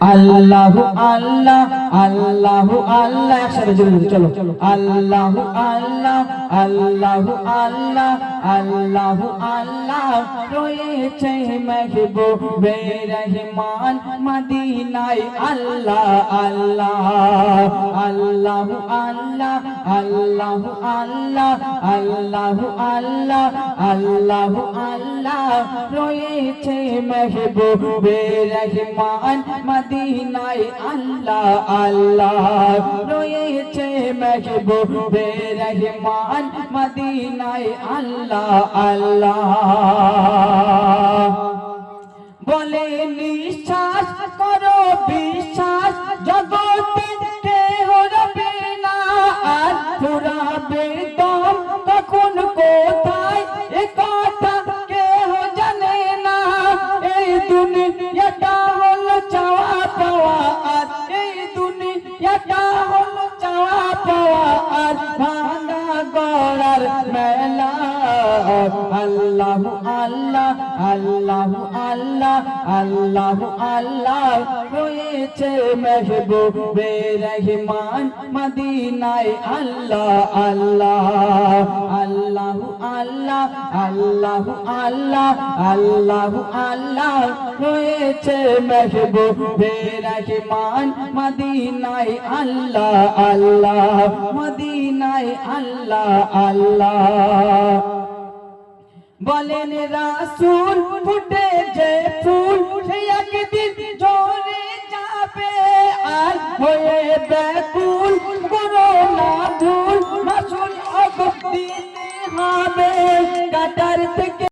আল্লাহু আল্লাহ আল্লাহু আল্লাহ একসাথে জোরে চলো আল্লাহু আল্লাহ আল্লাহু আল্লাহ আল্লাহু আল্লাহ রয়েছে মেহবুবে রহমান মদিনায় আল্লাহ আল্লাহ আল্লাহু আল্লাহ আল্লাহু আল্লাহ আল্লাহু আল্লাহ আল্লাহু আল্লাহ রয়েছে মেহবুবে রহমান মদিনায় আল্লাহ আল্লাহ রয়েছে মেহবুবে রহমান মদিনায় আল্লাহ আল্লাহ বলে নিঃশ্বাস করো বিশ্বাস জগতে কেহ রবে না আর ফুরাবে দম কখন কোথায় এ কথা কেহ জানে না এই দুনিয়াটা হলো চাওয়া পাওয়া আর এই দুনিয়াটা হলো চাওয়া পাওয়া আর ভাঙা গড়ার মেলা আল্লাহু আল্লাহ আল্লাহু আল্লাহ আল্লাহু আল্লাহ রয়েছে মেহবুবে রহমান মদিনায় আল্লাহ আল্লাহ আল্লাহু আল্লাহ আল্লাহু আল্লাহ আল্লাহু আল্লাহ রয়েছে মেহবুবে রহমান মদিনায় আল্লাহ আল্লাহ মদিনায় আল্লাহ আল্লাহ বলেন রাসূল